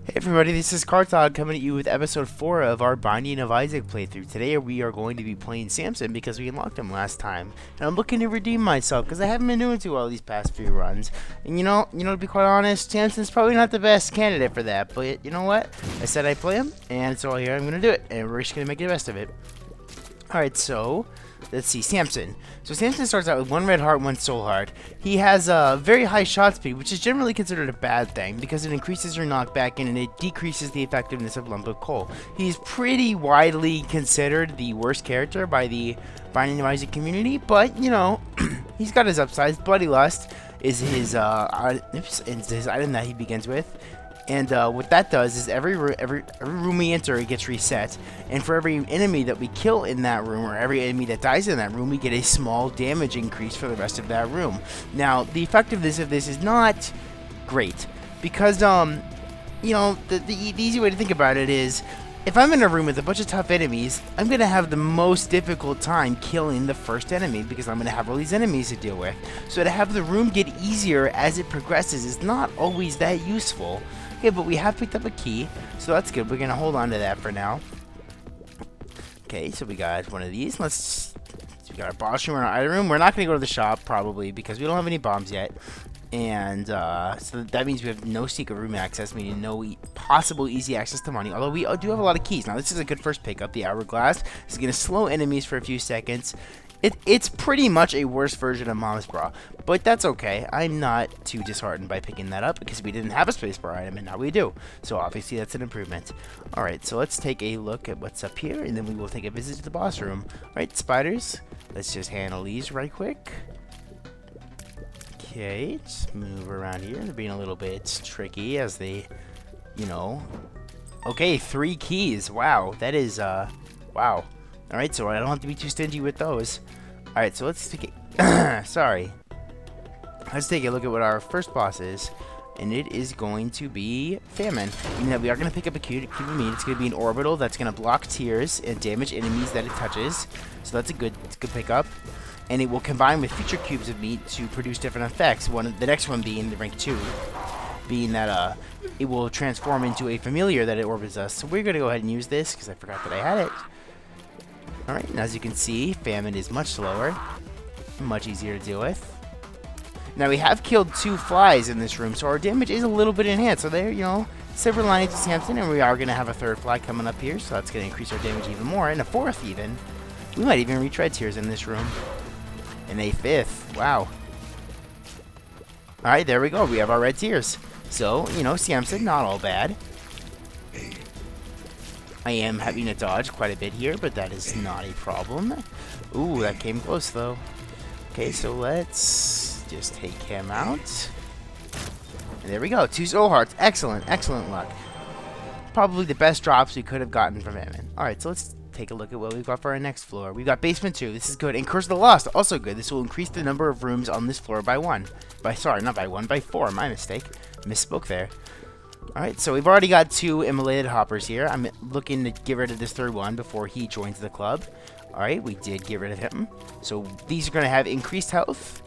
Hey everybody, this is Cartod coming at you with episode 4 of our Binding of Isaac playthrough. Today we are going to be playing Samson because we unlocked him last time. And I'm looking to redeem myself because I haven't been doing too well these past few runs. And to be quite honest, Samson's probably not the best candidate for that. But you know what? I said I'd play him, and so here I'm going to do it. And we're just going to make the best of it. Alright, so let's see, Samson. So Samson starts out with 1 red heart, 1 soul heart. He has a very high shot speed, which is generally considered a bad thing because it increases your knockback and it decreases the effectiveness of lump of coal. He's pretty widely considered the worst character by the Binding of Isaac community, but he's got his upsides. Bloody Lust is his item that he begins with. And what that does is every room we enter, it gets reset. And for every enemy that we kill in that room, or every enemy that dies in that room, we get a small damage increase for the rest of that room. Now, the effectiveness of this is not great. Because, the easy way to think about it is, if I'm in a room with a bunch of tough enemies, I'm going to have the most difficult time killing the first enemy because I'm going to have all these enemies to deal with. So to have the room get easier as it progresses is not always that useful. Okay, but we have picked up a key, so that's good. We're going to hold on to that for now. Okay, so we got one of these. We got our boss room and our item room. We're not going to go to the shop, probably, because we don't have any bombs yet. And so that means we have no secret room access, meaning no possible easy access to money, although we do have a lot of keys. Now, this is a good first pickup. The hourglass is going to slow enemies for a few seconds. It's pretty much a worse version of Mom's Bra, but that's okay. I'm not too disheartened by picking that up because we didn't have a spacebar item, and now we do. So obviously that's an improvement. Alright, so let's take a look at what's up here, and then we will take a visit to the boss room. Alright, spiders. Let's just handle these right quick. Okay, just move around here. They're being a little bit tricky as they, Okay, 3 keys. Wow, that is, wow. Alright, so I don't have to be too stingy with those. Alright, so let's take it. Sorry. Let's take a look at what our first boss is. And it is going to be Famine. Meaning that we are going to pick up a cube of meat. It's going to be an orbital that's going to block tears and damage enemies that it touches. So that's a good pickup. And it will combine with future cubes of meat to produce different effects. The next one being the rank 2. Being that it will transform into a familiar that it orbits us. So we're going to go ahead and use this because I forgot that I had it. Alright, and as you can see, Famine is much slower, much easier to deal with. Now we have killed 2 flies in this room, so our damage is a little bit enhanced. So there, silver lining to Samson, and we are going to have a 3rd fly coming up here, so that's going to increase our damage even more, and a 4th even. We might even reach red tears in this room. And a 5th, wow. Alright, there we go, we have our red tears. So, Samson, not all bad. I am having to dodge quite a bit here, but that is not a problem. Ooh, that came close, though. Okay, so let's just take him out. And there we go, 2 soul hearts. Excellent, excellent luck. Probably the best drops we could have gotten from him. Alright, so let's take a look at what we've got for our next floor. We've got basement 2. This is good. And Curse of the Lost, also good. This will increase the number of rooms on this floor by 1. Sorry, not by 1, by 4. My mistake. Misspoke there. Alright, so we've already got 2 immolated hoppers here. I'm looking to get rid of this 3rd one before he joins the club. Alright, we did get rid of him. So these are going to have increased health.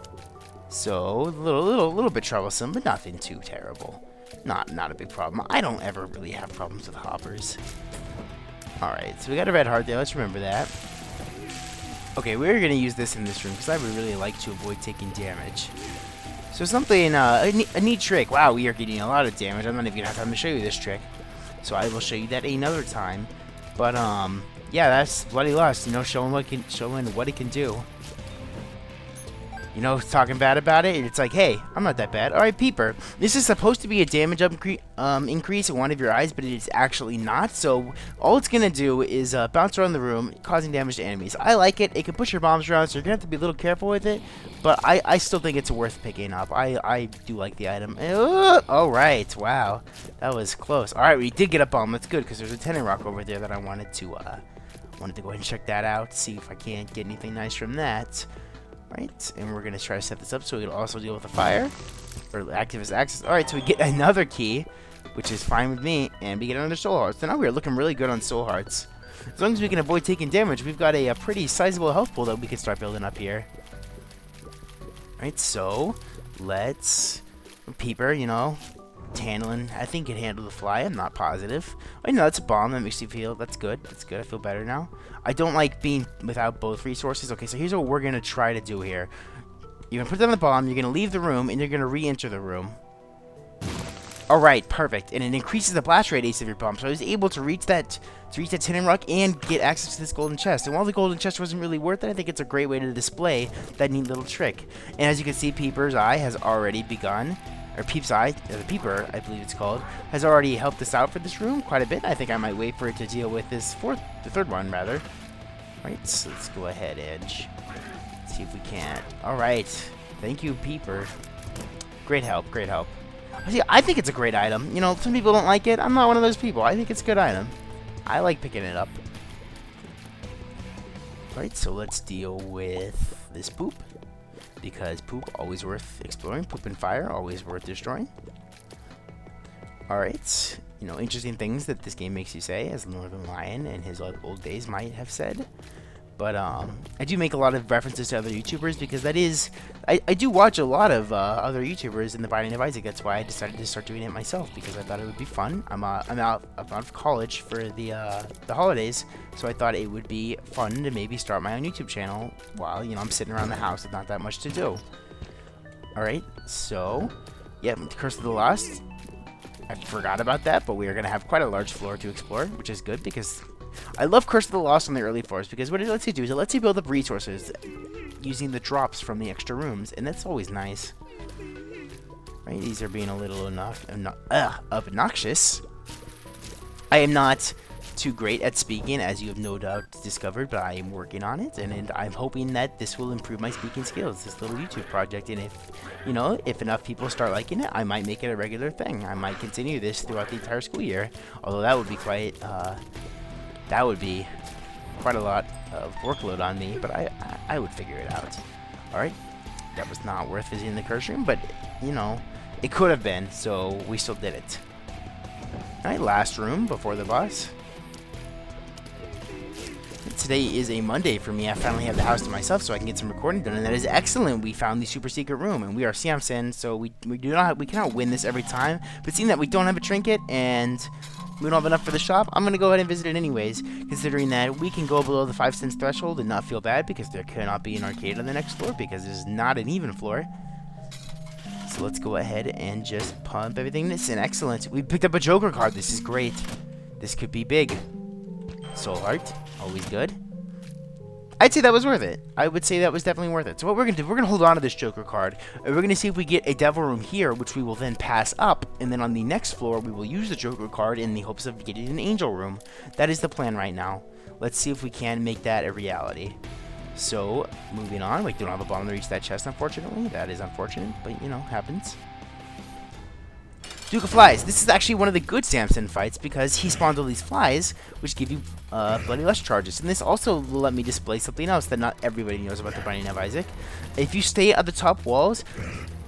So a little bit troublesome, but nothing too terrible. Not a big problem. I don't ever really have problems with hoppers. Alright, so we got a red heart there. Let's remember that. Okay, we're going to use this in this room because I would really like to avoid taking damage. So something, a neat trick. Wow, we are getting a lot of damage. I'm not even going to have time to show you this trick. So I will show you that another time. But, yeah, that's Bloody Lust. Showing what it can do. Talking bad about it, it's like, hey, I'm not that bad. Alright, Peeper. This is supposed to be a damage increase in one of your eyes, but it is actually not. So all it's going to do is bounce around the room, causing damage to enemies. I like it. It can push your bombs around, so you're going to have to be a little careful with it. But I still think it's worth picking up. I do like the item. Alright, wow. That was close. Alright, we did get a bomb. That's good, because there's a tenant rock over there that I wanted to go ahead and check that out, see if I can't get anything nice from that. Right, and we're going to try to set this up so we can also deal with the fire, or activist access. Alright, so we get another key, which is fine with me, and we get another soul heart. So now we're looking really good on soul hearts. As long as we can avoid taking damage, we've got a pretty sizable health pool that we can start building up here. Alright, so let's Peeper, handling. I think it handled the fly. I'm not positive. Oh, no, that's a bomb. That makes you feel. That's good. That's good. I feel better now. I don't like being without both resources. Okay, so here's what we're gonna try to do here. You're gonna put down the bomb. You're gonna leave the room, and you're gonna re-enter the room. All right, perfect. And it increases the blast radius of your bomb. So I was able to reach that tin and rock and get access to this golden chest. And while the golden chest wasn't really worth it, I think it's a great way to display that neat little trick. And as you can see, Peeper's Eye has already begun. Or Peep's Eye, the Peeper, I believe it's called, has already helped us out for this room quite a bit. I think I might wait for it to deal with this the third one, rather. All right, so let's go ahead, Edge. See if we can. All right. Thank you, Peeper. Great help, great help. See, I think it's a great item. You know, some people don't like it. I'm not one of those people. I think it's a good item. I like picking it up. All right, so let's deal with this poop. Because poop, always worth exploring. Poop and fire, always worth destroying. Alright. You know, interesting things that this game makes you say, as Northern Lion in his old days might have said. But I do make a lot of references to other YouTubers because that is... I do watch a lot of other YouTubers in the Binding of Isaac. That's why I decided to start doing it myself, because I thought it would be fun. I'm out of college for the holidays, so I thought it would be fun to maybe start my own YouTube channel while, you know, I'm sitting around the house with not that much to do. Alright, so... yeah, Curse of the Lost. I forgot about that, but we are going to have quite a large floor to explore, which is good because... I love Curse of the Lost on the early floors because what it lets you do is it lets you build up resources using the drops from the extra rooms, and that's always nice. Right, these are being a little obnoxious. I am not too great at speaking, as you have no doubt discovered, but I am working on it, and I'm hoping that this will improve my speaking skills, this little YouTube project, and if, you know, if enough people start liking it, I might make it a regular thing. I might continue this throughout the entire school year, although that would be quite, a lot of workload on me, but I would figure it out. Alright, that was not worth visiting the curse room, but, you know, it could have been, so we still did it. Alright, last room before the boss. Today is a Monday for me. I finally have the house to myself, so I can get some recording done, and that is excellent. We found the super secret room, and we are Samson, so we cannot win this every time, but seeing that we don't have a trinket, and... we don't have enough for the shop, I'm going to go ahead and visit it anyways, considering that we can go below the 5 cents threshold and not feel bad because there cannot be an arcade on the next floor because this is not an even floor. So let's go ahead and just pump everything. This is excellent. We picked up a Joker card. This is great. This could be big. Soul Heart, always good. I'd say that was worth it. I would say that was definitely worth it. So what we're going to do, we're going to hold on to this Joker card, and we're going to see if we get a Devil Room here, which we will then pass up, and then on the next floor, we will use the Joker card in the hopes of getting an Angel Room. That is the plan right now. Let's see if we can make that a reality. So, moving on, we don't have a bomb to reach that chest, unfortunately. That is unfortunate, but, you know, happens. Duke of Flies. This is actually one of the good Samson fights because he spawns all these flies, which give you bloody lust charges. And this also will let me display something else that not everybody knows about the Binding of Isaac. If you stay at the top walls,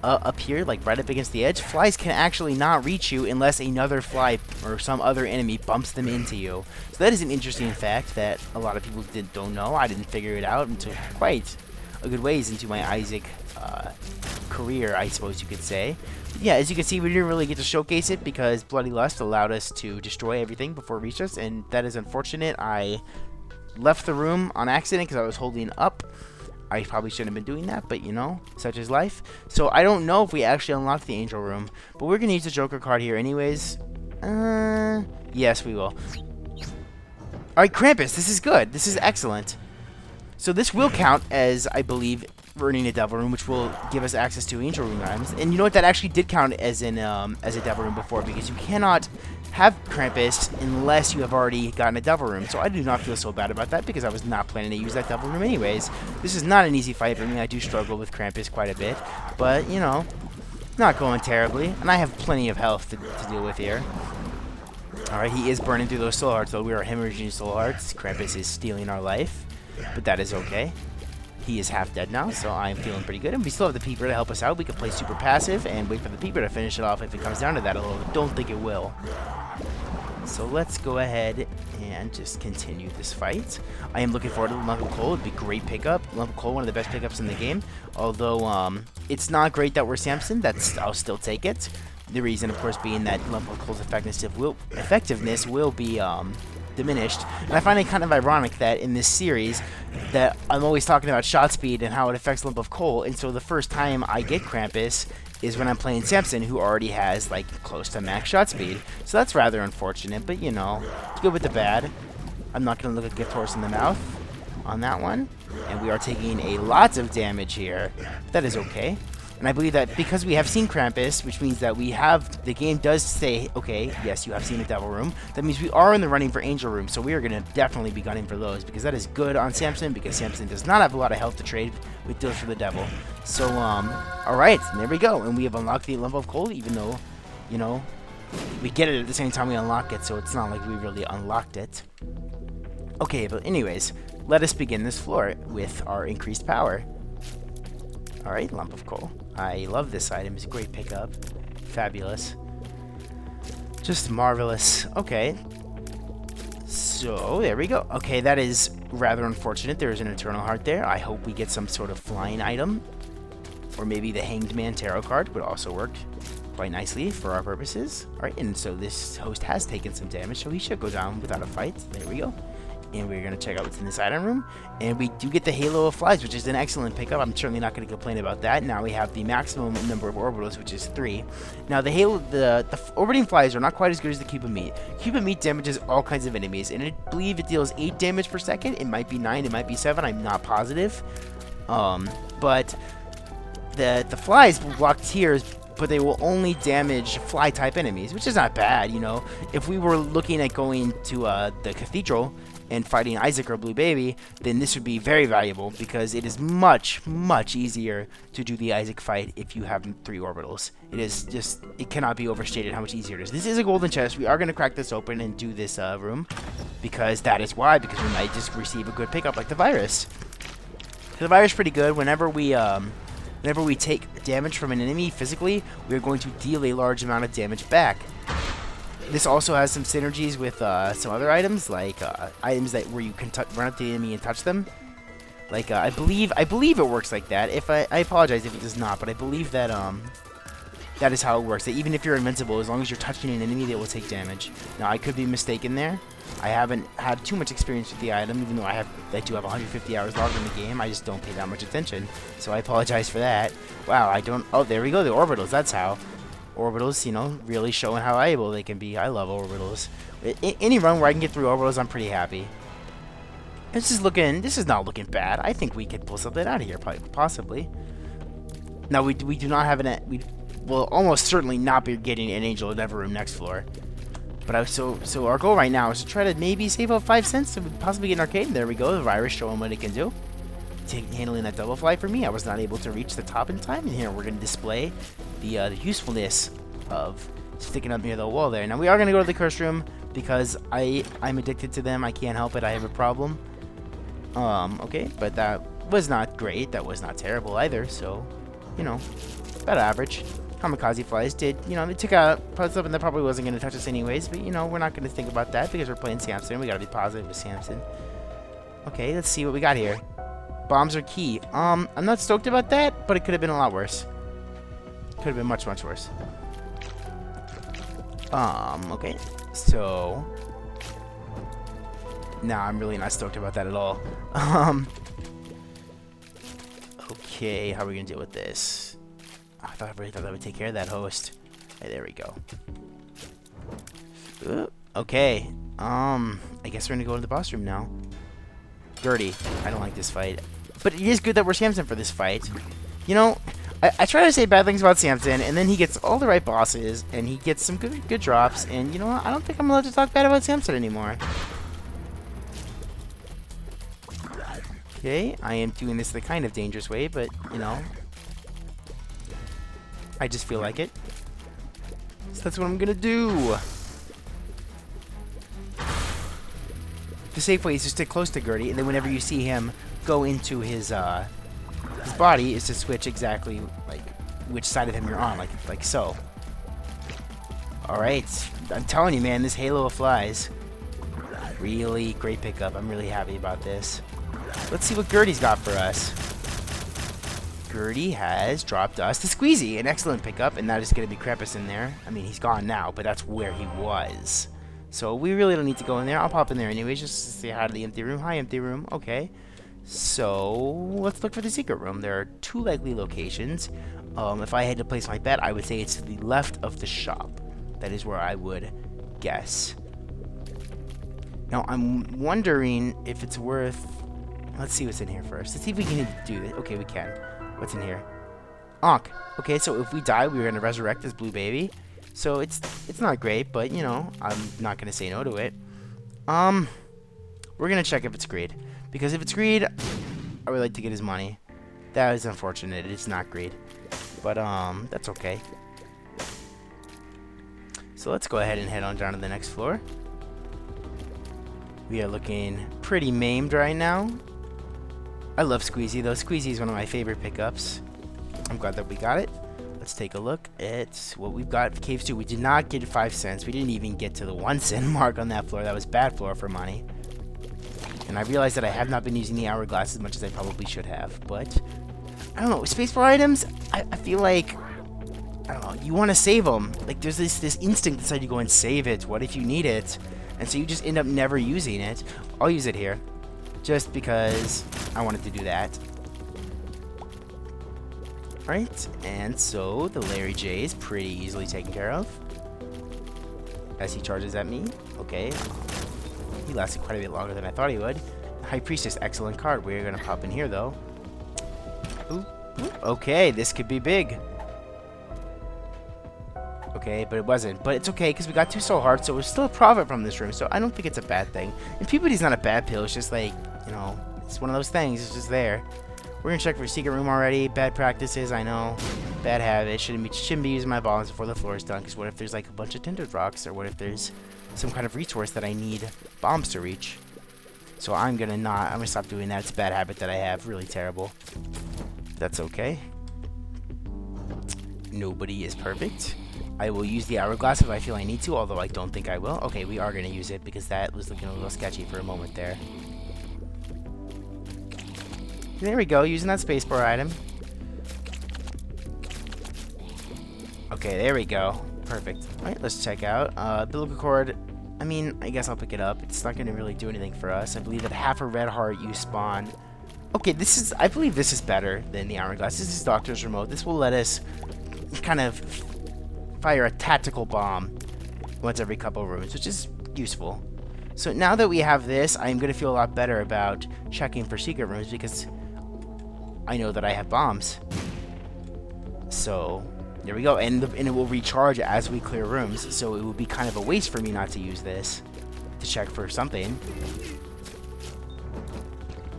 up here, like right up against the edge, flies can actually not reach you unless another fly or some other enemy bumps them into you. So that is an interesting fact that a lot of people don't know. I didn't figure it out until quite a good ways into my Isaac career, I suppose you could say. Yeah, as you can see, we didn't really get to showcase it because Bloody Lust allowed us to destroy everything before it reached us, and that is unfortunate. I left the room on accident because I was holding up. I probably shouldn't have been doing that, but you know, such is life. So I don't know if we actually unlocked the Angel Room, but we're going to use the Joker card here anyways. Yes, we will. Alright, Krampus, this is good. This is excellent. So this will count as, I believe, earning a Devil Room, which will give us access to Angel Room items. And you know what? That actually did count as a Devil Room before, because you cannot have Krampus unless you have already gotten a Devil Room. So I do not feel so bad about that because I was not planning to use that Devil Room anyways. This is not an easy fight for me. I do struggle with Krampus quite a bit, but you know, not going terribly. And I have plenty of health to deal with here. Alright, he is burning through those soul hearts, though. We are hemorrhaging soul hearts. Krampus is stealing our life, but that is okay. He is half dead now, so I am feeling pretty good. And we still have the Peeper to help us out. We can play super passive and wait for the Peeper to finish it off if it comes down to that, although I don't think it will. So let's go ahead and just continue this fight. I am looking forward to Lump of Coal. It would be a great pickup. Lump of Coal, one of the best pickups in the game. Although, it's not great that we're Samson. I'll still take it. The reason, of course, being that lump of coal's effectiveness will be diminished. And I find it kind of ironic that in this series that I'm always talking about shot speed and how it affects lump of coal, and so the first time I get Krampus is when I'm playing Samson, who already has like close to max shot speed. So that's rather unfortunate, but you know, it's good with the bad. I'm not going to look a gift horse in the mouth on that one. And we are taking a lot of damage here. That is okay. And I believe that because we have seen Krampus, which means that we have, the game does say, okay, yes, you have seen the Devil Room. That means we are in the running for Angel Room, so we are going to definitely be gunning for those, because that is good on Samson, because Samson does not have a lot of health to trade with deals for the Devil. So, alright, there we go. And we have unlocked the lump of coal, even though, you know, we get it at the same time we unlock it, so it's not like we really unlocked it. Okay, but anyways, let us begin this floor with our increased power. Alright, lump of coal. I love this item. It's a great pickup. Fabulous. Just marvelous. Okay. So, there we go. Okay, that is rather unfortunate. There is an Eternal Heart there. I hope we get some sort of flying item. Or maybe the Hanged Man Tarot card would also work quite nicely for our purposes. Alright, and so this host has taken some damage, so he should go down without a fight. There we go. And we're going to check out what's in this item room. And we do get the Halo of Flies, which is an excellent pickup. I'm certainly not going to complain about that. Now we have the maximum number of orbitals, which is 3. Now the orbiting flies are not quite as good as the Cube of Meat. Cube of Meat damages all kinds of enemies, and I believe it deals 8 damage per second. It might be 9, it might be 7. I'm not positive. But the flies will block tiers, but they will only damage fly-type enemies, which is not bad, you know. If we were looking at going to the Cathedral and fighting Isaac or Blue Baby, then this would be very valuable, because it is much, much easier to do the Isaac fight if you have 3 orbitals. It is just, it cannot be overstated how much easier it is. This is a golden chest. We are going to crack this open and do this room, because that is why, because we might just receive a good pickup like the virus. The virus is pretty good. Whenever we take damage from an enemy physically, we are going to deal a large amount of damage back. This also has some synergies with some other items, like items that where you can run up to the enemy and touch them. Like I believe it works like that. If I apologize if it does not, but I believe that that is how it works. That even if you're invincible, as long as you're touching an enemy, they will take damage. Now I could be mistaken there. I haven't had too much experience with the item, even though I do have 150 hours logged in the game. I just don't pay that much attention, so I apologize for that. Wow, I don't. Oh, there we go. The orbitals. That's how. Orbitals, you know, really showing how valuable they can be. I love orbitals. Any run where I can get through orbitals, I'm pretty happy. This is not looking bad. I think we could pull something out of here, possibly. Now we do not have we will almost certainly not be getting an Angel of Never Room next floor. But so our goal right now is to try to maybe save up 5 cents so we can possibly get an arcade. And there we go, the virus showing what it can do. Handling that double fly for me, I was not able to reach the top in time. And here we're going to display the usefulness of sticking up near the wall there. Now we are going to go to the curse room because I'm addicted to them. I can't help it. I have a problem. Okay, but that was not great. That was not terrible either. So, you know, about average. Kamikaze flies did, you know, they took out something that probably wasn't going to touch us anyways. But, you know, we're not going to think about that because we're playing Samson. We got to be positive with Samson. Okay, let's see what we got here. Bombs are key. I'm not stoked about that, but it could have been a lot worse. Could have been much, much worse. Okay. So, nah, I'm really not stoked about that at all. Okay, how are we gonna deal with this? I really thought that would take care of that host. Hey, there we go. Okay. I guess we're gonna go to the boss room now. Gertie, I don't like this fight. But it is good that we're Samson for this fight. You know, I try to say bad things about Samson, and then he gets all the right bosses, and he gets some good drops, and you know what? I don't think I'm allowed to talk bad about Samson anymore. Okay, I am doing this the kind of dangerous way, but, you know, I just feel like it. So that's what I'm gonna do. The safe way is to stick close to Gertie, and then whenever you see him go into his body, is to switch exactly like which side of him you're on, like so. All right, I'm telling you, man, this Halo of Flies, really great pickup. I'm really happy about this. Let's see what Gertie's got for us. Gertie has dropped us to Squeezy, an excellent pickup, and that is going to be Krampus in there. I mean, he's gone now, but that's where he was. So we really don't need to go in there. I'll pop in there anyways, just to say hi to the empty room. Hi, empty room. Okay. So let's look for the secret room. There are 2 likely locations. If I had to place my bet, I would say it's to the left of the shop. That is where I would guess. Now, I'm wondering if it's worth... Let's see what's in here first. Let's see if we can do this. Okay, we can. What's in here? Ankh. Okay, so if we die, we're going to resurrect this blue baby. So it's not great, but, you know, I'm not going to say no to it. We're going to check if it's greed. Because if it's greed, I would like to get his money. That is unfortunate. It's not greed. But, that's okay. So let's go ahead and head on down to the next floor. We are looking pretty maimed right now. I love Squeezy, though. Squeezy is one of my favorite pickups. I'm glad that we got it. Let's take a look at what we've got. Caves 2, we did not get 5 cents. We didn't even get to the 1 cent mark on that floor. That was bad floor for money. And I realized that I have not been using the hourglass as much as I probably should have. But, I don't know. Space bar items, I feel like, I don't know, you want to save them. Like, there's this instinct inside you go and save it. What if you need it? And so you just end up never using it. I'll use it here. Just because I wanted to do that. Right, and so the Larry J is pretty easily taken care of. As he charges at me. Okay. He lasted quite a bit longer than I thought he would. High Priestess, excellent card. We're going to pop in here, though. Ooh, ooh, okay, this could be big. Okay, but it wasn't. But it's okay, because we got 2 soul hearts, so we're still a profit from this room, so I don't think it's a bad thing. And puberty's not a bad pill, it's just like, you know, it's one of those things, it's just there. We're going to check for a secret room already. Bad practices, I know. Bad habit. Shouldn't be using my bombs before the floor is done, because what if there's like a bunch of tinted rocks, or what if there's some kind of resource that I need bombs to reach? So I'm going to stop doing that. It's a bad habit that I have. Really terrible. That's okay. Nobody is perfect. I will use the hourglass if I feel I need to, although I don't think I will. Okay, we are going to use it, because that was looking a little sketchy for a moment there. There we go, using that spacebar item. Okay, there we go. Perfect. Alright, let's check out. Umbilical cord, I mean, I guess I'll pick it up. It's not going to really do anything for us. I believe that half a red heart you spawn. Okay, I believe this is better than the hourglass. This is Doctor's remote. This will let us kind of fire a tactical bomb once every couple of rooms, which is useful. So now that we have this, I'm going to feel a lot better about checking for secret rooms, because I know that I have bombs. So, there we go. And it will recharge as we clear rooms. So it would be kind of a waste for me not to use this to check for something.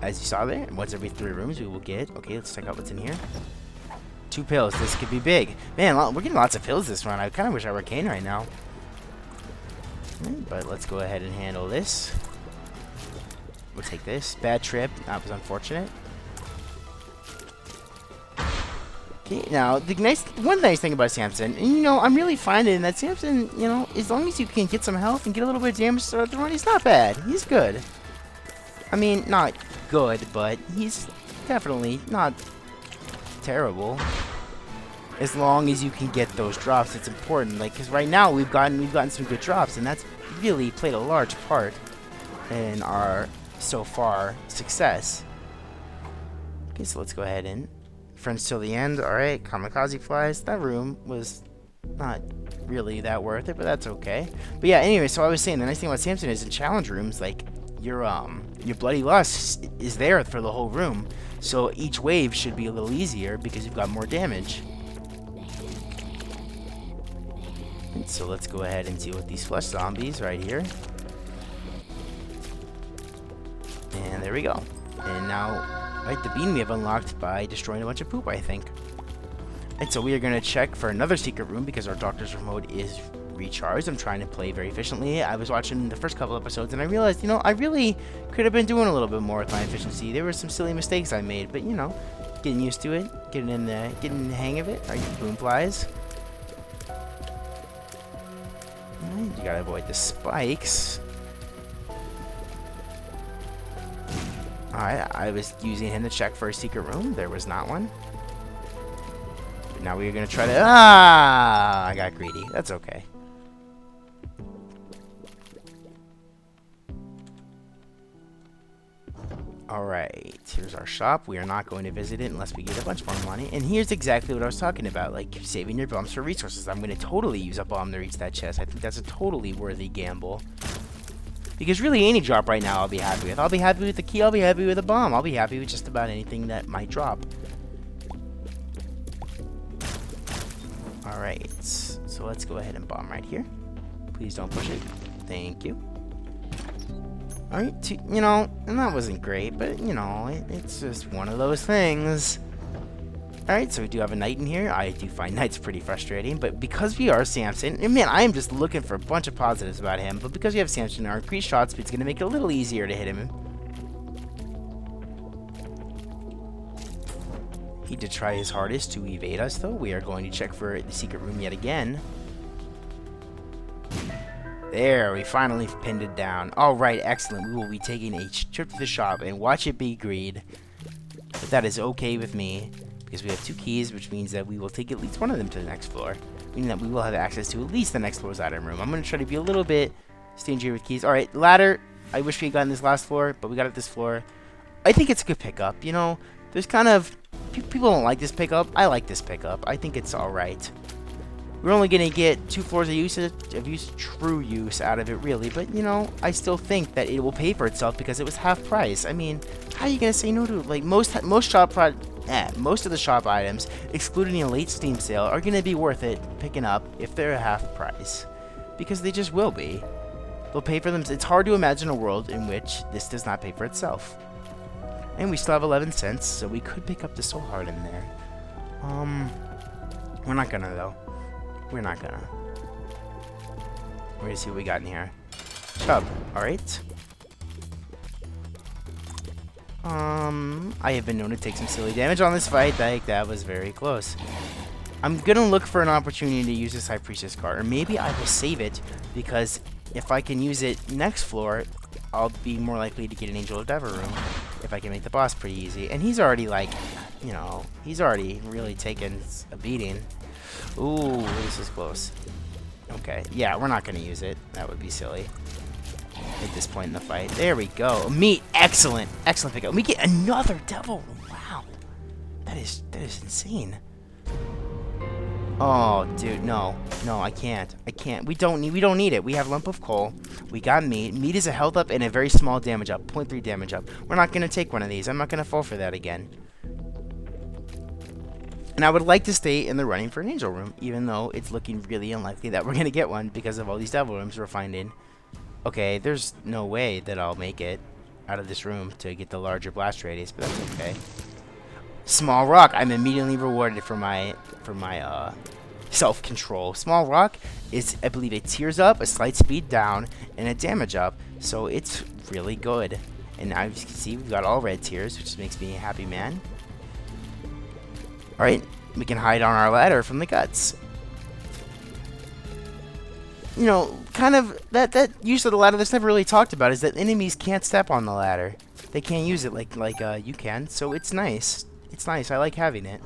As you saw there, once every 3 rooms we will get. Okay, let's check out what's in here. 2 pills. This could be big. Man, we're getting lots of pills this run. I kind of wish I were Kane right now. But let's go ahead and handle this. We'll take this. Bad trip. That was unfortunate. Okay, now, one nice thing about Samson, and you know, I'm really finding that Samson, you know, as long as you can get some health and get a little bit of damage throughout the run, he's not bad. He's good. I mean, not good, but he's definitely not terrible. As long as you can get those drops, it's important. Like, because right now we've gotten some good drops, and that's really played a large part in our so far success. Okay, so let's go ahead and friends till the end. Alright, kamikaze flies. That room was not really that worth it, but that's okay. But yeah, anyway, so I was saying the nice thing about Samson is in challenge rooms, like your bloody lust is there for the whole room. So each wave should be a little easier because you've got more damage. And so let's go ahead and deal with these flesh zombies right here. And there we go. And now, right, the bean we have unlocked by destroying a bunch of poop, I think. And so we are going to check for another secret room because our doctor's remote is recharged. I'm trying to play very efficiently. I was watching the first couple episodes and I realized, you know, I really could have been doing a little bit more with my efficiency. There were some silly mistakes I made, but you know, getting used to it, getting the hang of it. All right, boom flies. Right, you gotta avoid the spikes. Alright, I was using him to check for a secret room. There was not one. Now we're gonna try to... Ah! I got greedy. That's okay. Alright, here's our shop. We are not going to visit it unless we get a bunch more money. And here's exactly what I was talking about, like saving your bombs for resources. I'm going to totally use a bomb to reach that chest. I think that's a totally worthy gamble. Because really any drop right now I'll be happy with. I'll be happy with the key, I'll be happy with a bomb. I'll be happy with just about anything that might drop. Alright, so let's go ahead and bomb right here. Please don't push it. Thank you. Alright, you know, and that wasn't great, but, you know, it's just one of those things. Alright, so we do have a knight in here. I do find knights pretty frustrating, but because we are Samson, and man, I am just looking for a bunch of positives about him, but because we have Samson, our increased shot speed is going to make it a little easier to hit him. He did try his hardest to evade us, though. We are going to check for the secret room yet again. There, we finally pinned it down. Alright, excellent. We will be taking a trip to the shop and watch it be greed. But that is okay with me, because we have 2 keys, which means that we will take at least one of them to the next floor. Meaning that we will have access to at least the next floor's item room. I'm going to try to be a little bit stingy with keys. Alright, ladder. I wish we had gotten this last floor, but we got it this floor. I think it's a good pickup, you know? There's kind of... People don't like this pickup. I like this pickup. I think it's alright. We're only going to get 2 floors of true use out of it, really. But, you know, I still think that it will pay for itself because it was half price. I mean, how are you going to say no to it? Like, most of the shop items, excluding a late Steam sale, are going to be worth it picking up if they're half price. Because they just will be. They'll pay for them. It's hard to imagine a world in which this does not pay for itself. And we still have 11 cents, so we could pick up the soul heart in there. We're not gonna, though. We're not gonna. We're gonna see what we got in here. Chub, alright. I have been known to take some silly damage on this fight. That was very close. I'm gonna look for an opportunity to use this High Priestess card, or maybe I will save it, because if I can use it next floor, I'll be more likely to get an Angel of Dever room if I can make the boss pretty easy. And he's already, like, you know, he's already really taken a beating. Ooh, this is close. Okay, yeah, we're not going to use it. That would be silly at this point in the fight. There we go. Meat, excellent. Excellent pickup. We get another devil room. Wow. That is insane. Oh, dude, no. No, I can't. I can't. We don't need it. We have lump of coal. We got meat. Meat is a health up and a very small damage up. 0.3 damage up. We're not going to take one of these. I'm not going to fall for that again. And I would like to stay in the running for an angel room, even though it's looking really unlikely that we're going to get one because of all these devil rooms we're finding. Okay, there's no way that I'll make it out of this room to get the larger blast radius, but that's okay. Small rock. I'm immediately rewarded for my self-control. Small rock is, I believe, a tears up, a slight speed down, and a damage up. So it's really good. And now you can see we've got all red tears, which makes me a happy man. Alright, we can hide on our ladder from the guts. You know, kind of, that use of the ladder that's never really talked about is that enemies can't step on the ladder. They can't use it like you can, so it's nice. It's nice. I like having it.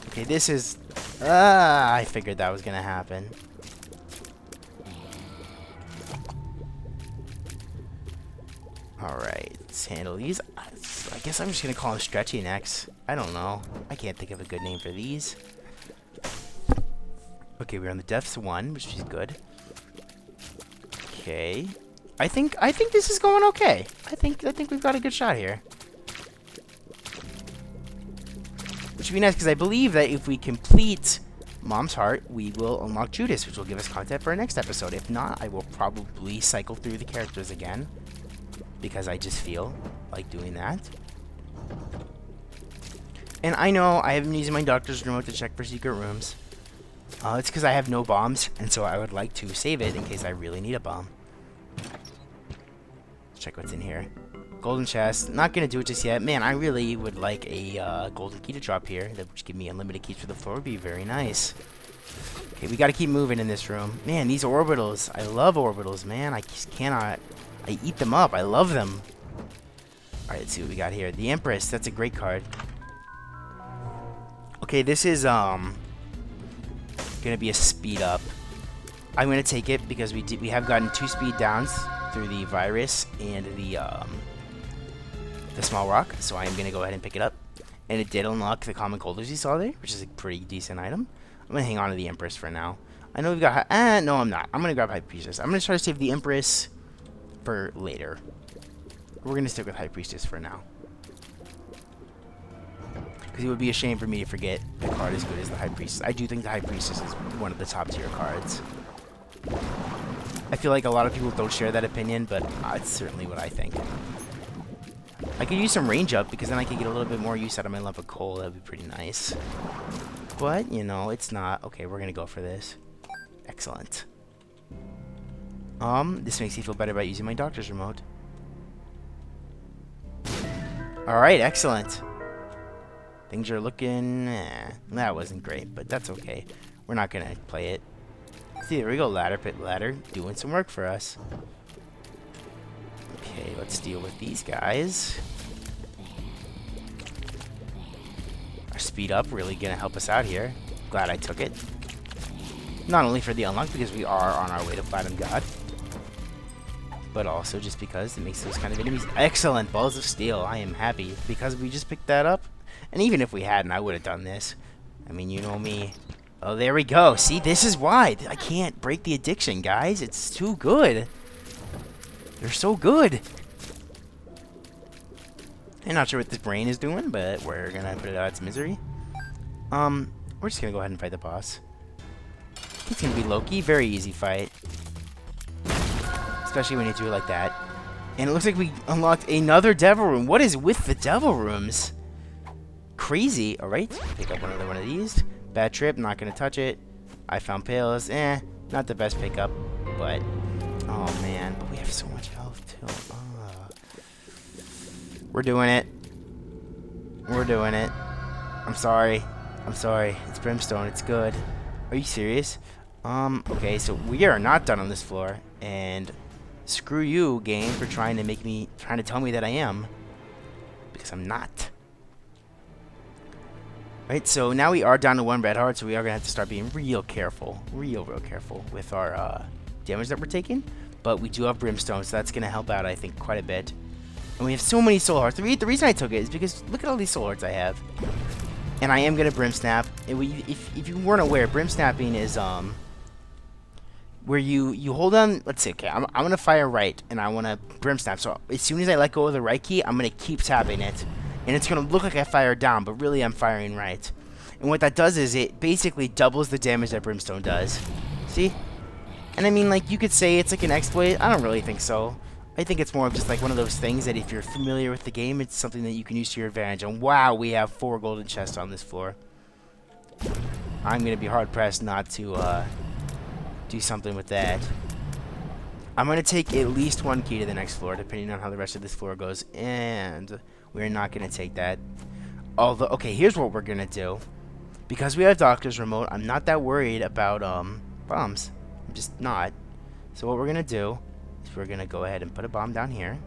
Okay, this is... I figured that was going to happen. Alright, let's handle these. I guess I'm just going to call them Stretchy Necks. I don't know. I can't think of a good name for these. Okay, we're on the depths 1, which is good. Okay. I think this is going okay. I think we've got a good shot here. Which would be nice, because I believe that if we complete Mom's Heart, we will unlock Judas, which will give us content for our next episode. If not, I will probably cycle through the characters again, because I just feel like doing that. And I know I haven't been using my doctor's remote to check for secret rooms. It's because I have no bombs, and so I would like to save it in case I really need a bomb. Let's check what's in here. Golden chest. Not going to do it just yet. Man, I really would like a golden key to drop here. That would give me unlimited keys for the floor. Would be very nice. Okay, we got to keep moving in this room. Man, these orbitals. I love orbitals, man. I just cannot. I eat them up. I love them. Alright, let's see what we got here. The Empress. That's a great card. Okay, this is gonna be a speed up. I'm gonna take it because we have gotten 2 speed downs through the virus and the small rock, so I am gonna go ahead and pick it up. And it did unlock the common colders you saw there, which is a pretty decent item. I'm gonna hang on to the Empress for now. I know we've got no, I'm not. I'm gonna grab High Priestess. I'm gonna try to save the Empress for later. We're gonna stick with High Priestess for now. Because it would be a shame for me to forget a card as good as the High Priestess. I do think the High Priestess is one of the top tier cards. I feel like a lot of people don't share that opinion, but it's certainly what I think. I could use some range up because then I could get a little bit more use out of my lump of coal. That would be pretty nice. But, you know, it's not. Okay, we're going to go for this. Excellent. This makes me feel better about using my doctor's remote. Alright, excellent. Things are looking... that wasn't great, but that's okay. We're not going to play it. See, there we go. Ladder, pit ladder. Doing some work for us. Okay, let's deal with these guys. Our speed up really going to help us out here. Glad I took it. Not only for the unlock, because we are on our way to Platinum God, but also just because it makes those kind of enemies... Excellent! Balls of Steel. I am happy because we just picked that up. And even if we hadn't, I would have done this. I mean, you know me. Oh, there we go. See, this is why. I can't break the addiction, guys. It's too good. They're so good. I'm not sure what this brain is doing, but we're going to put it out of its misery. We're just going to go ahead and fight the boss. It's going to be Loki. Very easy fight. Especially when you do it like that. And it looks like we unlocked another devil room. What is with the devil rooms? Crazy. Alright. Pick up another one of these. Bad trip. Not going to touch it. I found pills. Not the best pickup. But, oh man. But we have so much health too. We're doing it. We're doing it. I'm sorry. I'm sorry. It's Brimstone. It's good. Are you serious? Okay, so we are not done on this floor. And screw you, game, for trying to tell me that I am. Because I'm not. Right, so now we are down to 1 red heart, so we are going to have to start being real careful. Real careful with our damage that we're taking. But we do have Brimstone, so that's going to help out, I think, quite a bit. And we have so many soul hearts. The reason I took it is because look at all these soul hearts I have. And I am going to Brim Snap. If you weren't aware, Brim Snapping is where you hold on. Let's see, okay, I'm going to fire right, and I want to Brim Snap. So as soon as I let go of the right key, I'm going to keep tapping it. And it's going to look like I fired down, but really I'm firing right. And what that does is it basically doubles the damage that Brimstone does. See? And I mean, like, you could say it's like an exploit. I don't really think so. I think it's more of just like one of those things that if you're familiar with the game, it's something that you can use to your advantage. And wow, we have 4 golden chests on this floor. I'm going to be hard-pressed not to do something with that. I'm going to take at least 1 key to the next floor, depending on how the rest of this floor goes. And we're not going to take that. Although, okay, here's what we're going to do. Because we have Doctor's Remote, I'm not that worried about bombs. I'm just not. So what we're going to do is we're going to go ahead and put a bomb down here.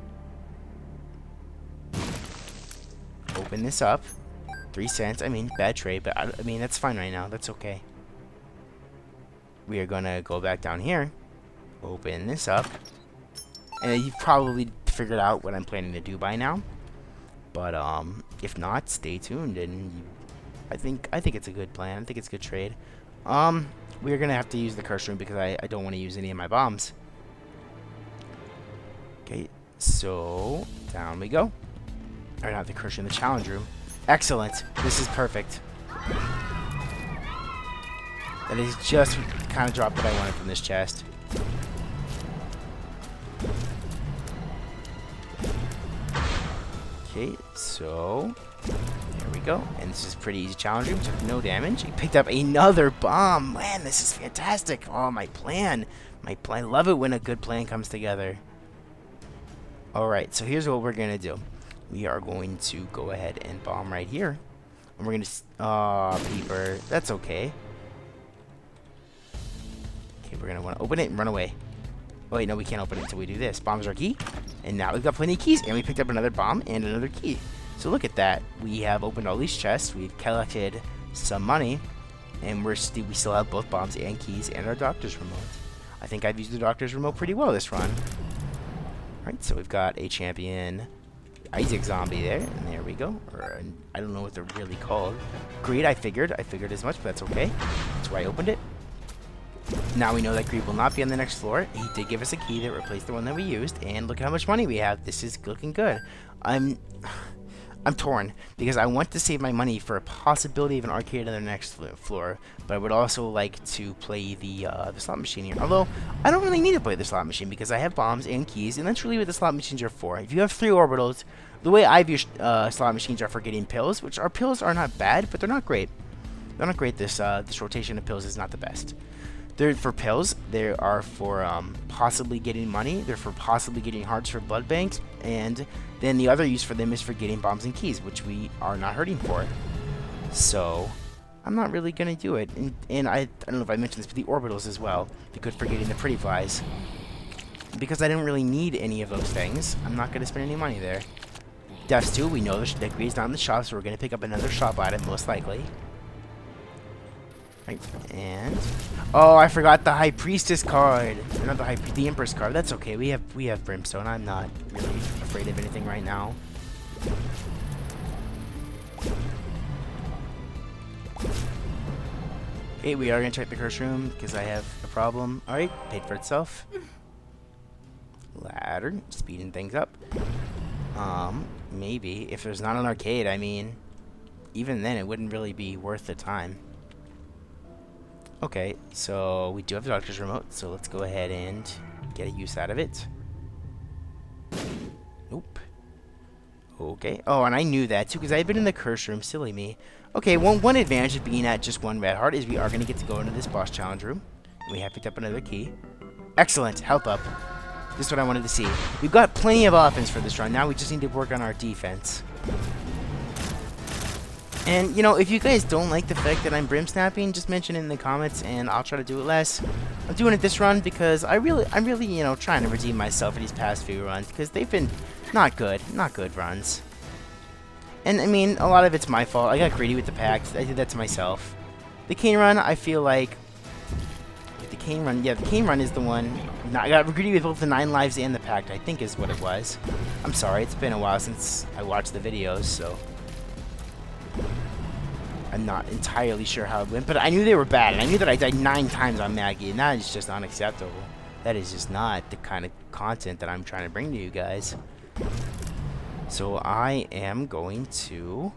Open this up. 3 cents. I mean, bad trade, but I mean, that's fine right now. That's okay. We are going to go back down here. Open this up. And you've probably figured out what I'm planning to do by now. But if not, stay tuned. And I think it's a good plan. I think it's a good trade. We're going to have to use the curse room because I don't want to use any of my bombs. Okay, so down we go. Or not the curse room, the challenge room. Excellent. This is perfect. That is just kind of drop that I wanted from this chest. Okay, so there we go. And this is pretty easy challenge room. Took no damage. He picked up another bomb. Man, this is fantastic. Oh, my plan. I love it when a good plan comes together. Alright, so here's what we're going to do. We are going to go ahead and bomb right here. And we're going to... Aw, Peeper. That's okay. Okay, we're going to want to open it and run away. Oh, wait, no, we can't open it until we do this. Bomb's our key. And now we've got plenty of keys. And we picked up another bomb and another key. So look at that. We have opened all these chests. We've collected some money, and we still have both bombs and keys and our doctor's remote. I think I've used the doctor's remote pretty well this run. Alright, so we've got a champion Isaac zombie there, and there we go. Or I don't know what they're really called. Greed, I figured as much, but that's okay. That's why I opened it. Now we know that Greed will not be on the next floor. He did give us a key that replaced the one that we used, and look at how much money we have. This is looking good. I'm torn because I want to save my money for a possibility of an arcade on the next floor, but I would also like to play the slot machine here. Although I don't really need to play the slot machine because I have bombs and keys, and that's really what the slot machines are for. If you have 3 orbitals, the way I view slot machines are for getting pills, which our pills are not bad, but they're not great. They're not great. This rotation of pills is not the best. They're for pills. They are for possibly getting money. They're for possibly getting hearts for blood banks. And then the other use for them is for getting bombs and keys, which we are not hurting for. So I'm not really going to do it. And I don't know if I mentioned this, but the orbitals as well. Be good for getting the pretty flies. Because I didn't really need any of those things, I'm not going to spend any money there. Deaths 2, we know that Greed's not in the shop, so we're going to pick up another shop item, most likely. Right, and oh, I forgot the High Priestess card. Or not the Empress card. That's okay. We have Brimstone. I'm not really afraid of anything right now. Okay, we are gonna check the curse room because I have a problem. All right, paid for itself. Ladder, speeding things up. Maybe if there's not an arcade, I mean, even then it wouldn't really be worth the time. Okay, so we do have the doctor's remote, so let's go ahead and get a use out of it. Nope. Okay. Oh, and I knew that too, because I had been in the curse room. Silly me. Okay, one advantage of being at just 1 red heart is we are going to get to go into this boss challenge room. We have picked up another key. Excellent. Health up. This is what I wanted to see. We've got plenty of offense for this run. Now we just need to work on our defense. And, you know, if you guys don't like the fact that I'm brim snapping, just mention it in the comments and I'll try to do it less. I'm doing it this run because I'm really, you know, trying to redeem myself for these past few runs because they've been not good runs. And, I mean, a lot of it's my fault. I got greedy with the packs. I did that to myself. The cane run, I feel like... The cane run, yeah, the cane run is the one... I got greedy with both the 9 lives and the pact, I think is what it was. I'm sorry, it's been a while since I watched the videos, so... I'm not entirely sure how it went, but I knew they were bad, and I knew that I died 9 times on Maggie, and that is just unacceptable. That is just not the kind of content that I'm trying to bring to you guys. So I am going to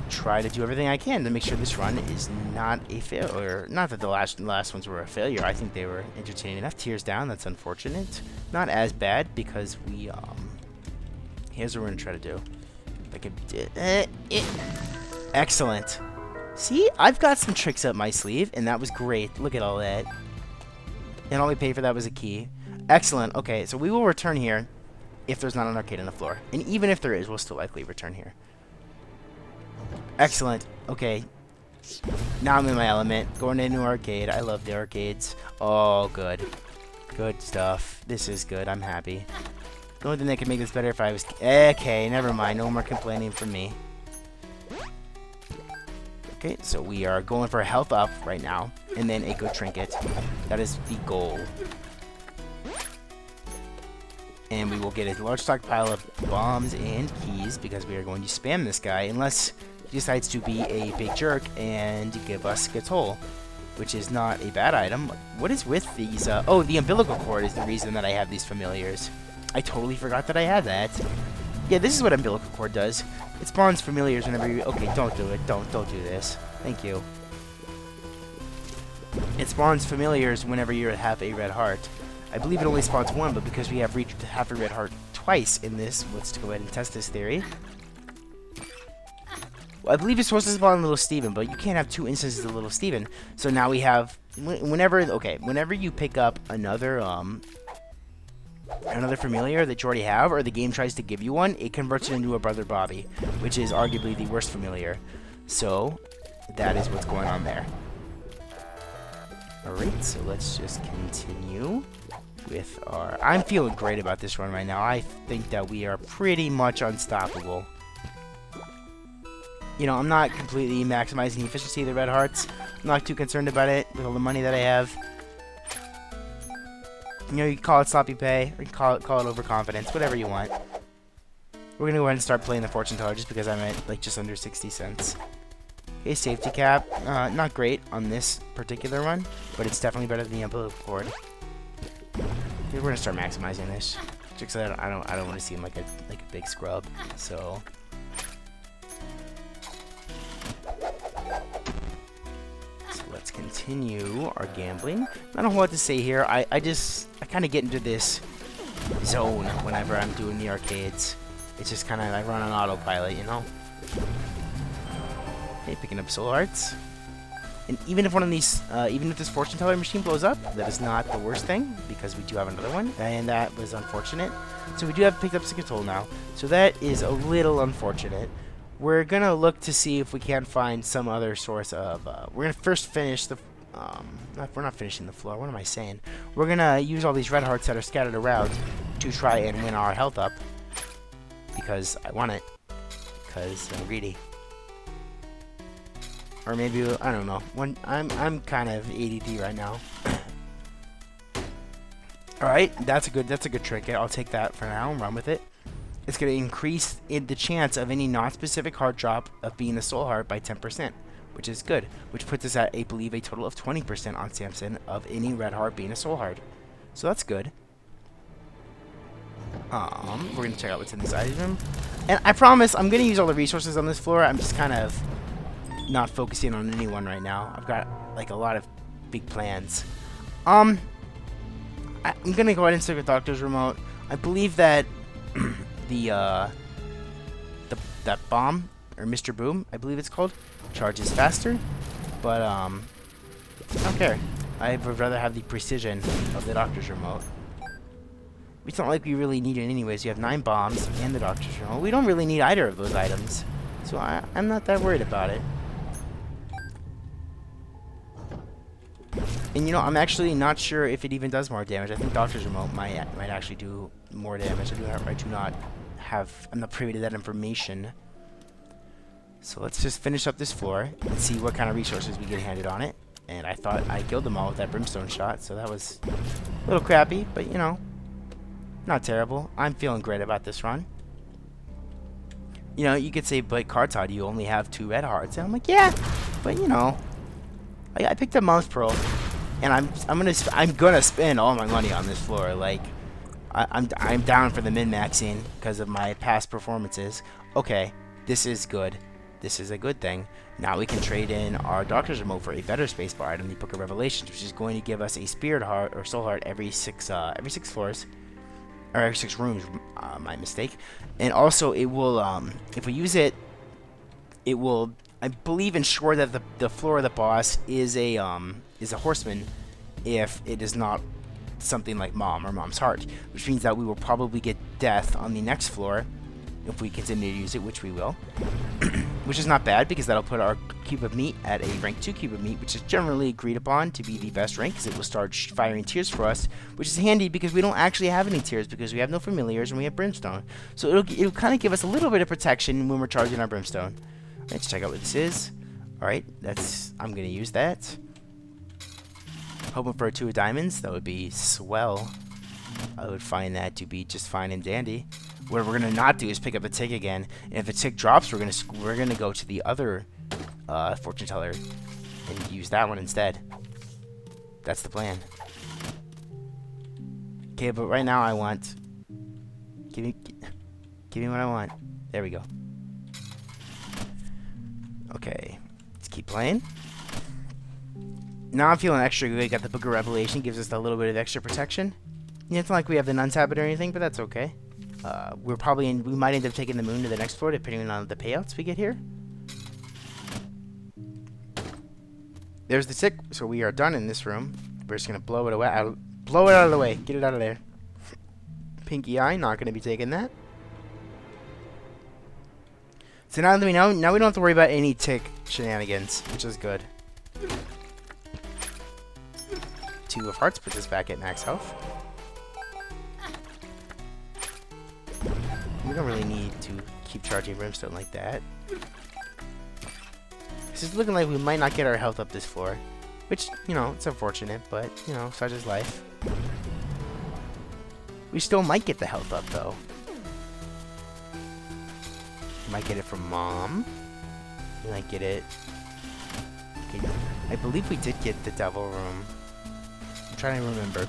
try to do everything I can to make sure this run is not a failure. Not that the last ones were a failure. I think they were entertaining enough. Tears down, that's unfortunate. Not as bad because we here's what we're gonna try to do. Like excellent. See, I've got some tricks up my sleeve, and that was great. Look at all that. And all we paid for that was a key. Excellent. Okay, so we will return here if there's not an arcade on the floor. And even if there is, we'll still likely return here. Excellent. Okay. Now I'm in my element. Going into an arcade. I love the arcades. Oh, good. Good stuff. This is good. I'm happy. The only thing that could make this better if I was... Okay, never mind. No more complaining from me. Okay, so we are going for a health up right now. And then a good trinket. That is the goal. And we will get a large stockpile of bombs and keys because we are going to spam this guy unless he decides to be a big jerk and give us Gatol, which is not a bad item. What is with these? Oh, the umbilical cord is the reason that I have these familiars. I totally forgot that I had that. Yeah, this is what umbilical cord does. It spawns familiars whenever you... Okay, don't do it. Don't do this. Thank you. It spawns familiars whenever you have a red heart. I believe it only spawns 1, but because we have reached half a red heart twice in this, let's go ahead and test this theory. Well, I believe it's supposed to spawn Little Steven, but you can't have 2 instances of Little Steven. So now we have, whenever you pick up another familiar that you already have, or the game tries to give you one, it converts it into a Brother Bobby, which is arguably the worst familiar. So that is what's going on there. Alright, so let's just continue with our... I'm feeling great about this run right now. I think that we are pretty much unstoppable. You You know, I'm not completely maximizing the efficiency of the red hearts. I'm not too concerned about it with all the money that I have. You know, you can call it sloppy pay, or you can call it overconfidence, whatever you want. We're gonna go ahead and start playing the fortune teller just because I'm at like just under 60 cents. Okay, safety cap, not great on this particular run, but it's definitely better than the umbilical cord. Okay, we're gonna start maximizing this. Just because I don't want to seem like a big scrub, so. Let's continue our gambling. Not a whole lot to say here. I kind of get into this zone whenever I'm doing the arcades. It's just kind of, I run on autopilot, you know? Okay, picking up soul hearts. And even if one of these, even if this fortune teller machine blows up, that is not the worst thing, because we do have another one, and that was unfortunate. So we do have picked up Cartod now, so that is a little unfortunate. We're gonna look to see if we can find some other source of, we're gonna first finish the, we're not finishing the floor, what am I saying? We're gonna use all these red hearts that are scattered around to try and win our health up, because I want it, because I'm greedy. Or maybe, I don't know. I'm kind of ADD right now. Alright, that's a good trinket. I'll take that for now and run with it. It's going to increase the chance of any non-specific heart drop of being a soul heart by 10%, which is good. Which puts us at, I believe, a total of 20% on Samson of any red heart being a soul heart. So that's good. We're going to check out what's in this item. And I promise I'm going to use all the resources on this floor. I'm just kind of not focusing on anyone right now. I've got like a lot of big plans. I'm gonna go ahead and stick with Doctor's Remote. I believe that that bomb, or Mr. Boom, I believe it's called, charges faster. But I don't care. I would rather have the precision of the Doctor's Remote. It's not like we really need it anyways. You have 9 bombs and the Doctor's Remote. We don't really need either of those items, so I'm not that worried about it. And you know, I'm actually not sure if it even does more damage. I think Doctor's Remote might actually do more damage. I do not have, I'm not privy to that information. So let's just finish up this floor and see what kind of resources we get handed on it. And I thought I killed them all with that brimstone shot, so that was a little crappy, but you know, not terrible. I'm feeling great about this run. You know, you could say, but Cartod, you only have 2 red hearts. And I'm like, yeah, but you know, I picked up Mom's Pearl, and I'm gonna spend all my money on this floor. Like, I'm down for the min-maxing because of my past performances. Okay, this is good. This is a good thing. Now we can trade in our Doctor's Remote for a better spacebar item, the Book of Revelations, which is going to give us a Spirit Heart or Soul Heart every 6 floors, or every 6 rooms. My mistake. And also, it will, if we use it, it will, I believe, ensure that the floor of the boss is a horseman, if it is not something like Mom or Mom's Heart, which means that we will probably get death on the next floor if we continue to use it, which we will. Which is not bad, because that'll put our cube of meat at a rank 2 cube of meat, which is generally agreed upon to be the best rank, because it will start firing tears for us, which is handy because we don't actually have any tears, because we have no familiars and we have brimstone. So it'll kind of give us a little bit of protection when we're charging our brimstone. Let's check out what this is. Alright, I'm going to use that. Hoping for a 2 of diamonds. That would be swell. I would find that to be just fine and dandy. What we're going to not do is pick up the tick again. And if the tick drops, we're going to go to the other fortune teller and use that one instead. That's the plan. Okay, but right now I want... Give me what I want. There we go. Okay, let's keep playing. Now I'm feeling extra good. Got the Book of Revelation, gives us a little bit of extra protection. Yeah, it's not like we have the nuns habit or anything, but that's okay. We might end up taking the moon to the next floor depending on the payouts we get here. There's the tick, so we are done in this room. We're just gonna blow it away. Blow it out of the way. Get it out of there. Pinky eye, not gonna be taking that. So now that we know, now we don't have to worry about any tick shenanigans, which is good. 2 of hearts puts us back at max health. We don't really need to keep charging brimstone like that. it's looking like we might not get our health up this floor. Which, you know, it's unfortunate, but, you know, such is life. We still might get the health up, though. Might get it from Mom. We might get it... Okay, I believe we did get the Devil Room. I'm trying to remember.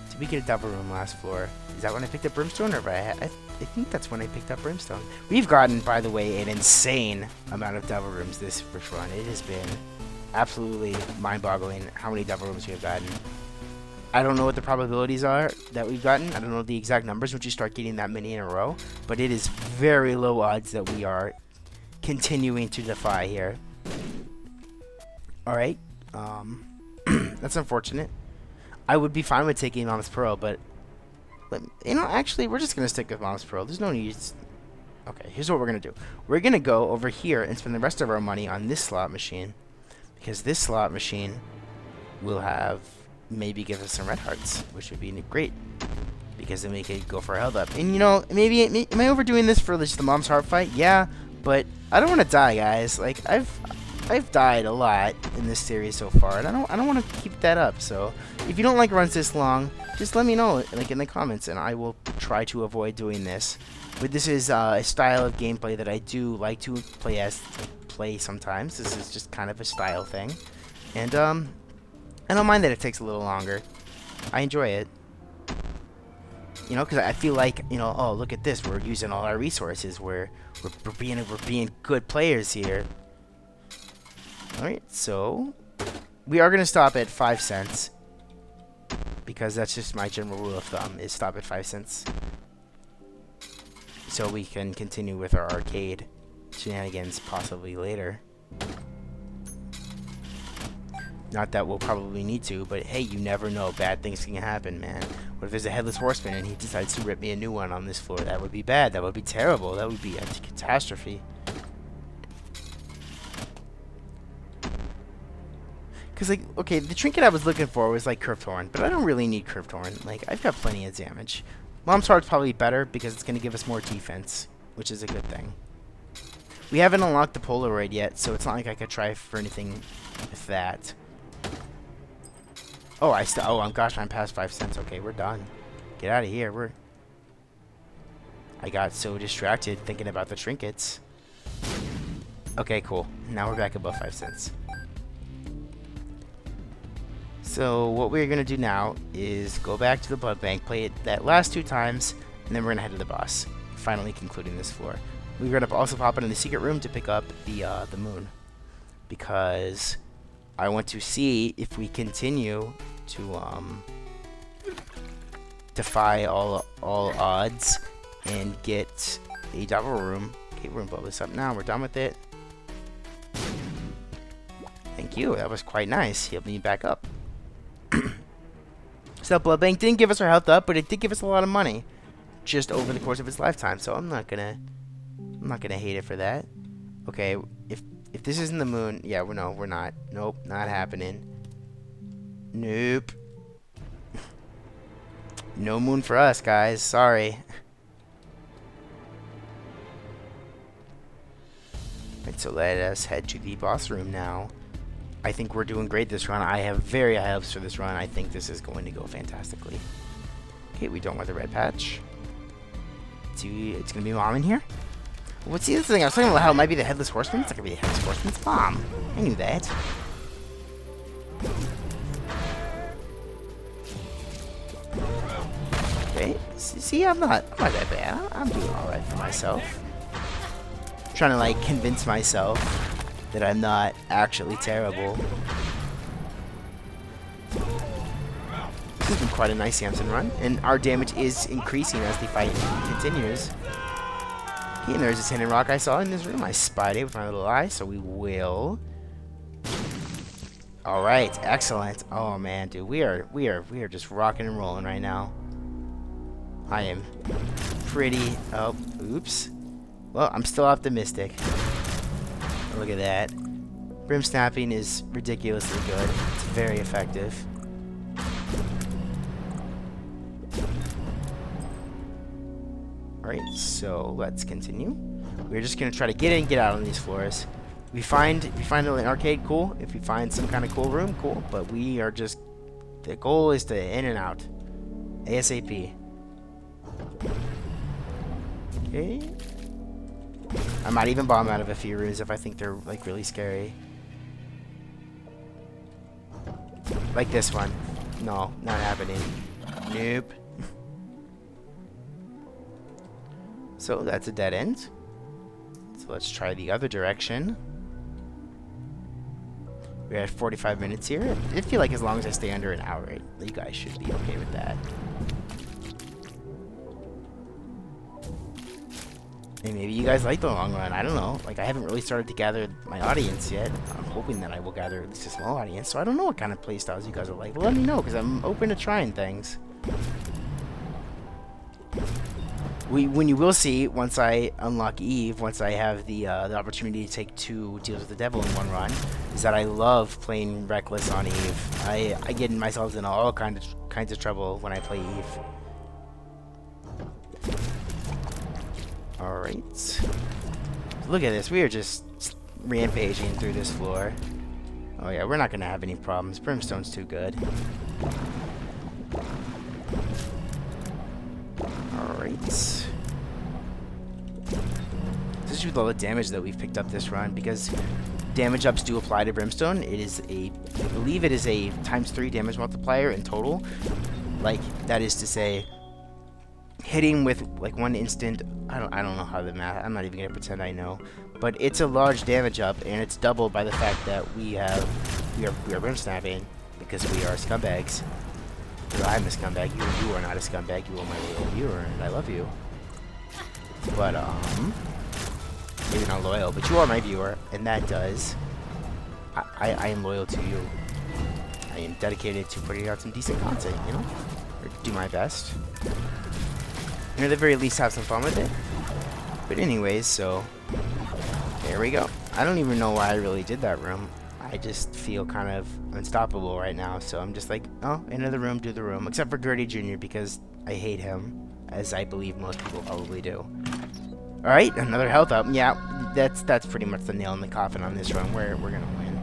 Did we get a Devil Room last floor? Is that when I picked up Brimstone, or I think that's when I picked up Brimstone. We've gotten, by the way, an insane amount of Devil Rooms this first run. It has been absolutely mind-boggling how many Devil Rooms we have gotten. I don't know what the probabilities are that we've gotten. I don't know the exact numbers once you start getting that many in a row. But it is very low odds that we are continuing to defy here. Alright. That's unfortunate. I would be fine with taking Mom's Pearl, but you know, actually, we're just going to stick with Mom's Pearl. There's no need. Okay, here's what we're going to do. We're going to go over here and spend the rest of our money on this slot machine. Because this slot machine will have, maybe give us some red hearts, which would be great. Because then we could go for a health up. And you know, maybe, am I overdoing this for just the Mom's Heart fight? Yeah, but I don't want to die, guys. Like, I've died a lot in this series so far, and I don't want to keep that up. So if you don't like runs this long, just let me know, like in the comments, and I will try to avoid doing this. But this is a style of gameplay that I do like to play sometimes. This is just kind of a style thing, and I don't mind that it takes a little longer. I enjoy it. You know, because I feel like, you know, oh, look at this, we're using all our resources. We're being good players here. Alright, so we are going to stop at 5 cents. Because that's just my general rule of thumb, is stop at 5 cents. So we can continue with our arcade shenanigans possibly later. Not that we'll probably need to, but hey, you never know. Bad things can happen, man. What if there's a Headless Horseman and he decides to rip me a new one on this floor? That would be bad. That would be terrible. That would be a catastrophe. Because, like, okay, the trinket I was looking for was, like, Curved Horn, but I don't really need Curved Horn. Like, I've got plenty of damage. Mom's Heart's probably better because it's going to give us more defense, which is a good thing. We haven't unlocked the Polaroid yet, so it's not like I could try for anything with that. Oh, gosh, I'm past 5 cents. Okay, we're done. Get out of here. I got so distracted thinking about the trinkets. Okay, cool. Now we're back above 5 cents. So what we're going to do now is go back to the blood bank, play it that last 2 times, and then we're going to head to the boss, finally concluding this floor. We're going to also pop into the secret room to pick up the moon, because I want to see if we continue to defy all odds and get a Devil Room. Okay, we're going to blow this up now. We're done with it. Thank you. That was quite nice. Healed me back up. So that blood bank didn't give us our health up, but it did give us a lot of money just over the course of its lifetime. So I'm not gonna hate it for that. Okay, if this isn't the moon, yeah, we're not. Nope, not happening. Nope. No moon for us, guys. Sorry. Right, so let us head to the boss room now. I think we're doing great this run. I have very high hopes for this run. I think this is going to go fantastically. Okay, we don't want the red patch. It's going to be Mom in here? What's the other thing? I was talking about how it might be the Headless Horseman. It's not going to be the Headless Horseman's Mom. I knew that. Okay, see, I'm not that bad. I'm doing alright for myself. I'm trying to, like, convince myself that I'm not actually terrible. This has been quite a nice Samson run, and our damage is increasing as the fight continues. Okay, and there's this hidden rock I saw in this room. I spied it with my little eye, so we will. All right, excellent. Oh man, dude, we are just rocking and rolling right now. I am pretty. Oh, oops. Well, I'm still optimistic. Look at that. Brim snapping is ridiculously good. It's very effective. Alright, so let's continue. We're just going to try to get in and get out on these floors. If we find an arcade, cool. If we find some kind of cool room, cool. But we are just, the goal is to in and out, ASAP. Okay. I might even bomb out of a few rooms if I think they're like really scary. Like this one. No, not happening. Nope. So that's a dead end. So let's try the other direction. We're at 45 minutes here. I feel like as long as I stay under an hour, you guys should be okay with that. And maybe you guys like the long run. I don't know. Like, I haven't really started to gather my audience yet. I'm hoping that I will gather at least a small audience. So I don't know what kind of playstyles you guys are like. Well, let me know, because I'm open to trying things. When you will see, once I unlock Eve, once I have the opportunity to take 2 deals with the devil in one run, is that I love playing Reckless on Eve. I get myself in all kinds of trouble when I play Eve. Alright. Look at this. We are just rampaging through this floor. Oh yeah, we're not going to have any problems. Brimstone's too good. Alright. Especially with all the damage that we've picked up this run, because damage ups do apply to Brimstone. It is I believe it is a ×3 damage multiplier in total. Like, that is to say, hitting with like one instant, I don't know how the math, I'm not even gonna pretend I know, but it's a large damage up, and it's doubled by the fact that we are brim snapping, because we are scumbags. I'm a scumbag. You are not a scumbag. You are my loyal viewer, and I love you. But maybe not loyal, but you are my viewer, and that does. I am loyal to you. I am dedicated to putting out some decent content, you know, or do my best. And at the very least, have some fun with it. But anyways, so there we go. I don't even know why I really did that room. I just feel kind of unstoppable right now, so I'm just like, oh, into the room, do the room. Except for Gertie Jr., because I hate him, as I believe most people probably do. Alright, another health up. Yeah, that's pretty much the nail in the coffin on this run. We're gonna win.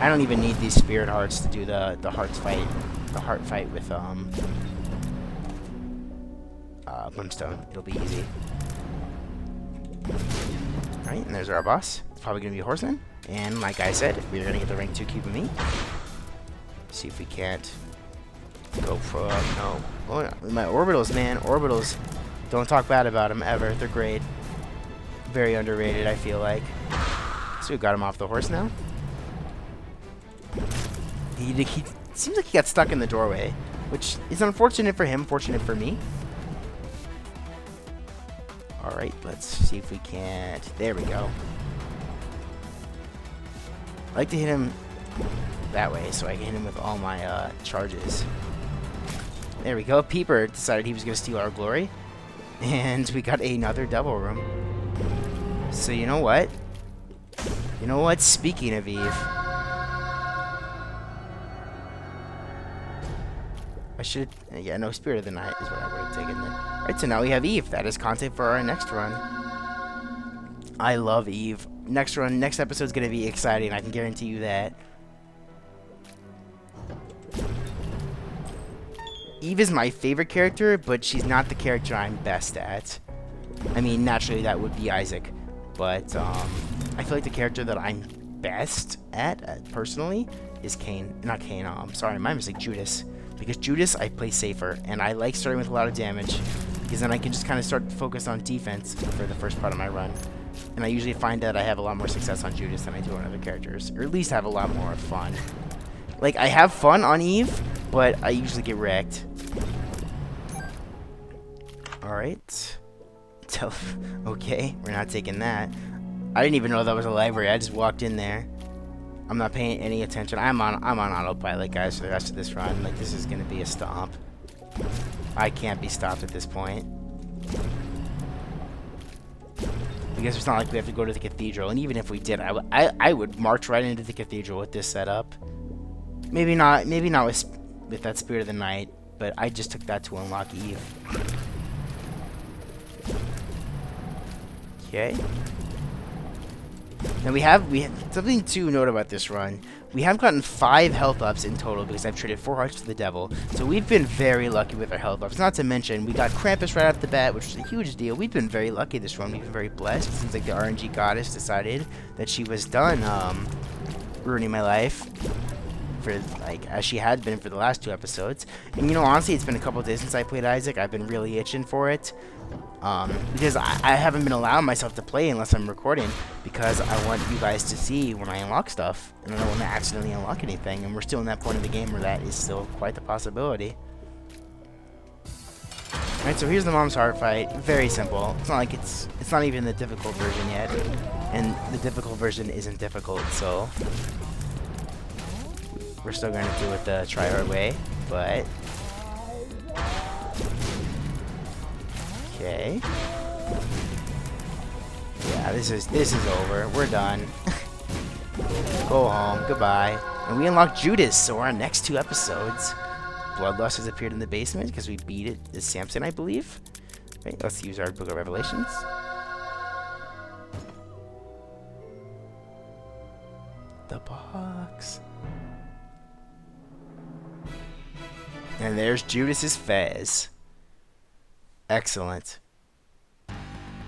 I don't even need these spirit hearts to do the hearts fight. The heart fight with Brimstone. It'll be easy. Alright, and there's our boss. It's probably gonna be a horseman. And like I said, we're gonna get the rank 2 cube of me. See if we can't go for no. Oh, my orbitals, man. Orbitals. Don't talk bad about them ever. They're great. Very underrated, I feel like. So we got him off the horse now. He seems like he got stuck in the doorway, which is unfortunate for him, fortunate for me. Alright, let's see if we can't. There we go. I like to hit him that way so I can hit him with all my charges. There we go. Peeper decided he was going to steal our glory. And we got another devil room. So you know what? You know what? Speaking of Eve, I should... Yeah, no, Spirit of the Night is what I would have taken there. Alright, so now we have Eve. That is content for our next run. I love Eve. Next run, next episode is going to be exciting. I can guarantee you that. Eve is my favorite character, but she's not the character I'm best at. I mean, naturally that would be Isaac, but I feel like the character that I'm best at, personally, is Cain. Not Cain. Sorry, my mistake. Judas. Because Judas, I play safer, and I like starting with a lot of damage, because then I can just kind of start to focus on defense for the first part of my run. And I usually find that I have a lot more success on Judas than I do on other characters, or at least have a lot more fun. Like, I have fun on Eve, but I usually get wrecked. Alright. Okay, we're not taking that. I didn't even know that was a library. I just walked in there. I'm not paying any attention. I'm on autopilot, guys, for the rest of this run. Like, this is gonna be a stomp. I can't be stopped at this point. Because it's not like we have to go to the cathedral, and even if we did, I would march right into the cathedral with this setup. Maybe not with that Spirit of the Night, but I just took that to unlock Eve. Okay. And we have something to note about this run. We have gotten 5 health ups in total because I've traded 4 hearts to the devil. So we've been very lucky with our health ups. Not to mention, we got Krampus right off the bat, which was a huge deal. We've been very lucky this run. We've been very blessed. It seems like the RNG goddess decided that she was done ruining my life. For, like, as she had been for the last 2 episodes. And you know, honestly, it's been a couple days since I played Isaac. I've been really itching for it. Because I haven't been allowing myself to play unless I'm recording, because I want you guys to see when I unlock stuff, and I don't want to accidentally unlock anything, and we're still in that point of the game where that is still quite the possibility. Alright, so here's the mom's heart fight. Very simple. It's not like it's not even the difficult version yet, and the difficult version isn't difficult, so we're still going to do it the try-hard way, but okay. Yeah, this is over. We're done. Go home. Goodbye. And we unlocked Judas, so our next 2 episodes. Bloodlust has appeared in the basement because we beat it as Samson, I believe. Right, let's use our Book of Revelations. The box. And there's Judas's fez. Excellent.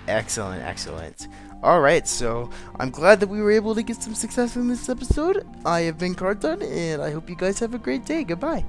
Excellent, excellent. Alright, so I'm glad that we were able to get some success in this episode. I have been Cartod, and I hope you guys have a great day. Goodbye.